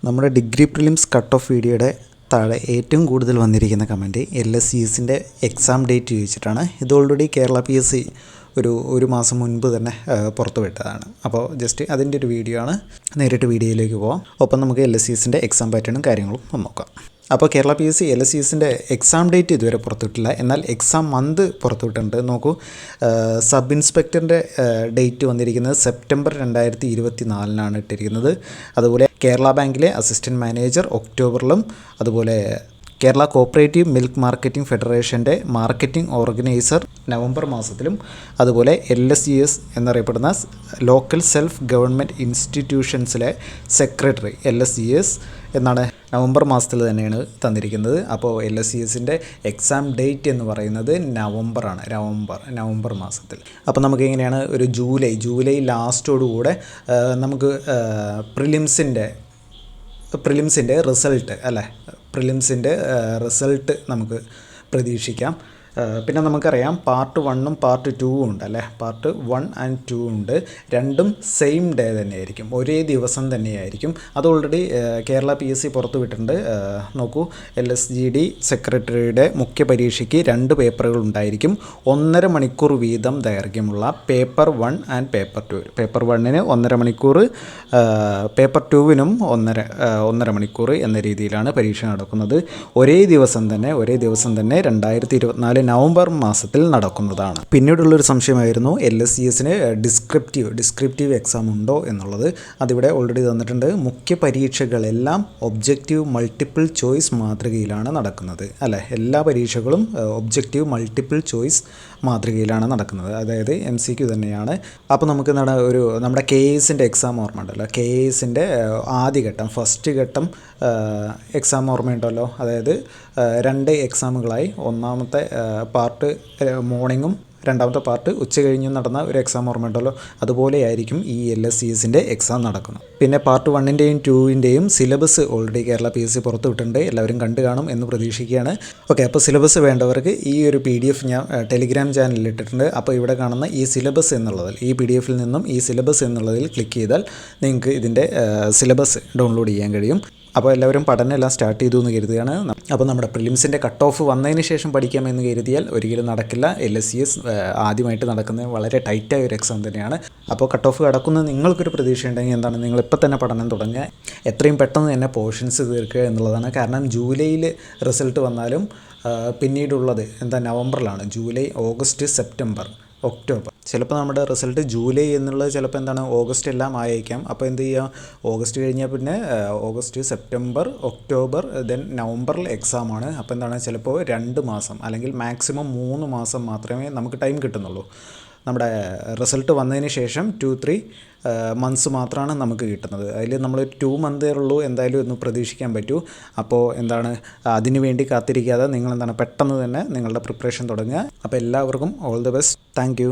നമ്മുടെ degree prelims cut off വീഡിയോയുടെ താഴെ ഏറ്റവും കൂടുതൽ വന്നിരിക്കുന്ന കമൻറ്റ് LSCസിൻ്റെ എക്സാം ഡേറ്റ് ചോദിച്ചിട്ടാണ്. ഇത് ഓൾറെഡി കേരള PSC ഒരു മാസം മുൻപ് തന്നെ പുറത്തു വിട്ടതാണ്. അപ്പോൾ ജസ്റ്റ് അതിൻ്റെ ഒരു വീഡിയോ ആണ്. നേരിട്ട് വീഡിയോയിലേക്ക് പോകാം. ഒപ്പം നമുക്ക് LSCസിൻ്റെ എക്സാം പാറ്റേണും കാര്യങ്ങളും ഒന്ന് നോക്കാം. അപ്പോൾ കേരള PSC LSCസിൻ്റെ എക്സാം ഡേറ്റ് ഇതുവരെ പുറത്തുവിട്ടില്ല, എന്നാൽ എക്സാം മന്ത് പുറത്തുവിട്ടിട്ടുണ്ട്. നോക്കൂ, സബ് ഇൻസ്പെക്ടറിൻ്റെ ഡേറ്റ് വന്നിരിക്കുന്നത് സെപ്റ്റംബർ 2024 ഇട്ടിരിക്കുന്നത്. അതുപോലെ കേരള ബാങ്കിലെ അസിസ്റ്റൻറ്റ് മാനേജർ ഒക്ടോബറിലും, അതുപോലെ കേരള കോപ്പറേറ്റീവ് മിൽക്ക് മാർക്കറ്റിംഗ് ഫെഡറേഷൻ്റെ മാർക്കറ്റിംഗ് ഓർഗനൈസർ നവംബർ മാസത്തിലും, അതുപോലെ LSCS എന്നറിയപ്പെടുന്ന ലോക്കൽ സെൽഫ് ഗവൺമെൻറ് ഇൻസ്റ്റിറ്റ്യൂഷൻസിലെ സെക്രട്ടറി LSCS എന്നാണ് നവംബർ മാസത്തിൽ തന്നെയാണ് തന്നിരിക്കുന്നത്. അപ്പോൾ LSCസിൻ്റെ എക്സാം ഡേറ്റ് എന്ന് പറയുന്നത് നവംബറാണ്, നവംബർ മാസത്തിൽ. അപ്പോൾ നമുക്ക് എങ്ങനെയാണ് ഒരു ജൂലൈ ലാസ്റ്റോടുകൂടെ നമുക്ക് പ്രിലിംസിൻ്റെ റിസൾട്ട് നമുക്ക് പ്രതീക്ഷിക്കാം. പിന്നെ നമുക്കറിയാം പാർട്ട് 1ഉം പാർട്ട് 2ഉം ഉണ്ട് അല്ലേ. പാർട്ട് 1 and 2 ഉണ്ട്. രണ്ടും സെയിം ഡേ തന്നെയായിരിക്കും, ഒരേ ദിവസം തന്നെയായിരിക്കും. അത് ഓൾറെഡി കേരള PSC പുറത്തു വിട്ടിട്ടുണ്ട്. നോക്കൂ, LSGD സെക്രട്ടറിയുടെ മുഖ്യ പരീക്ഷയ്ക്ക് 2 പേപ്പറുകൾ ഉണ്ടായിരിക്കും. 1.5 മണിക്കൂർ വീതം ദൈർഘ്യമുള്ള പേപ്പർ 1 ആൻഡ് പേപ്പർ 2. പേപ്പർ 1ന് 1.5 മണിക്കൂർ, പേപ്പർ 2വിനും 1.5 മണിക്കൂർ എന്ന രീതിയിലാണ് പരീക്ഷ നടക്കുന്നത്. ഒരേ ദിവസം തന്നെ 2024 നവംബർ മാസത്തിൽ നടക്കുന്നതാണ്. പിന്നീടുള്ളൊരു സംശയമായിരുന്നു LSCസിന് ഡിസ്ക്രിപ്റ്റീവ് എക്സാം ഉണ്ടോ എന്നുള്ളത്. അതിവിടെ ഓൾറെഡി തന്നിട്ടുണ്ട്. മുഖ്യ പരീക്ഷകളെല്ലാം ഒബ്ജക്റ്റീവ് മൾട്ടിപ്പിൾ ചോയ്സ് മാതൃകയിലാണ് നടക്കുന്നത് അല്ലേ. എല്ലാ പരീക്ഷകളും ഒബ്ജക്റ്റീവ് മൾട്ടിപ്പിൾ ചോയ്സ് മാതൃകയിലാണ് നടക്കുന്നത്, അതായത് MCQ തന്നെയാണ്. അപ്പോൾ നമുക്ക് നമ്മുടെ KASൻ്റെ എക്സാം ഓർമ്മ ഉണ്ടല്ലോ. KASൻ്റെ ഫസ്റ്റ് ഘട്ടം എക്സാം ഓർമ്മയുണ്ടല്ലോ. അതായത് 2 എക്സാമുകളായി, ഒന്നാമത്തെ പാർട്ട് മോർണിംഗും രണ്ടാമത്തെ പാർട്ട് ഉച്ച കഴിഞ്ഞും നടന്ന ഒരു എക്സാം ഓർമ്മയുണ്ടല്ലോ. അതുപോലെയായിരിക്കും ഈ LSCസിൻ്റെ എക്സാം നടക്കുന്നത്. പിന്നെ പാർട്ട് 1ൻ്റെയും 2ൻ്റെയും സിലബസ് ഓൾറെഡി കേരള PSC പുറത്തു വിട്ടിട്ടുണ്ട്. എല്ലാവരും കണ്ടു കാണും എന്ന് പ്രതീക്ഷിക്കുകയാണ്. ഓക്കെ, അപ്പോൾ സിലബസ് വേണ്ടവർക്ക് ഈ ഒരു PDF ഞാൻ ടെലിഗ്രാം ചാനലിൽ ഇട്ടിട്ടുണ്ട്. അപ്പോൾ ഇവിടെ കാണുന്ന ഈ സിലബസ് എന്നുള്ളതിൽ, ഈ PDF നിന്നും ഈ സിലബസ് എന്നുള്ളതിൽ ക്ലിക്ക് ചെയ്താൽ നിങ്ങൾക്ക് ഇതിൻ്റെ സിലബസ് ഡൗൺലോഡ് ചെയ്യാൻ കഴിയും. അപ്പോൾ എല്ലാവരും പഠനമെല്ലാം സ്റ്റാർട്ട് ചെയ്തു എന്ന് കരുതുകയാണ്. അപ്പോൾ നമ്മുടെ പ്രിലിംസിൻ്റെ കട്ട് ഓഫ് വന്നതിന് ശേഷം പഠിക്കാമെന്ന് കരുതിയാൽ ഒരിക്കലും നടക്കില്ല. LSCS ആദ്യമായിട്ട് നടക്കുന്നത് വളരെ ടൈറ്റായ ഒരു എക്സാം തന്നെയാണ്. അപ്പോൾ കട്ട് ഓഫ് കടക്കുന്ന നിങ്ങൾക്കൊരു പ്രതീക്ഷ ഉണ്ടെങ്കിൽ എന്താണ്, നിങ്ങളിപ്പോൾ തന്നെ പഠനം തുടങ്ങുക, എത്രയും പെട്ടെന്ന് തന്നെ പോർഷൻസ് തീർക്കുക എന്നുള്ളതാണ്. കാരണം ജൂലൈയിൽ റിസൾട്ട് വന്നാലും പിന്നീടുള്ളത് നവംബറിലാണ്. July, August, September, October. ചിലപ്പോൾ നമ്മുടെ റിസൾട്ട് ജൂലൈ എന്നുള്ളത് ചിലപ്പോൾ ഓഗസ്റ്റ് എല്ലാം ആയേക്കാം. അപ്പോൾ എന്ത് ചെയ്യുക, ഓഗസ്റ്റ് കഴിഞ്ഞാൽ പിന്നെ ഓഗസ്റ്റ്, സെപ്റ്റംബർ, ഒക്ടോബർ, ദെൻ നവംബറിൽ എക്സാമാണ്. അപ്പോൾ ചിലപ്പോൾ 2 മാസം അല്ലെങ്കിൽ മാക്സിമം 3 മാസം മാത്രമേ നമുക്ക് ടൈം കിട്ടുന്നുള്ളൂ. നമ്മുടെ റിസൾട്ട് വന്നതിന് ശേഷം 2-3 മന്ത്സ് മാത്രമാണ് നമുക്ക് കിട്ടുന്നത്. അതിൽ നമ്മൾ 2 മന്തേ ഉള്ളൂ എന്തായാലും ഒന്ന് പ്രതീക്ഷിക്കാൻ പറ്റൂ. അപ്പോൾ അതിനു വേണ്ടി കാത്തിരിക്കാതെ നിങ്ങൾ പെട്ടെന്ന് തന്നെ നിങ്ങളുടെ പ്രിപ്പറേഷൻ തുടങ്ങുക. അപ്പോൾ എല്ലാവർക്കും all the best. Thank you.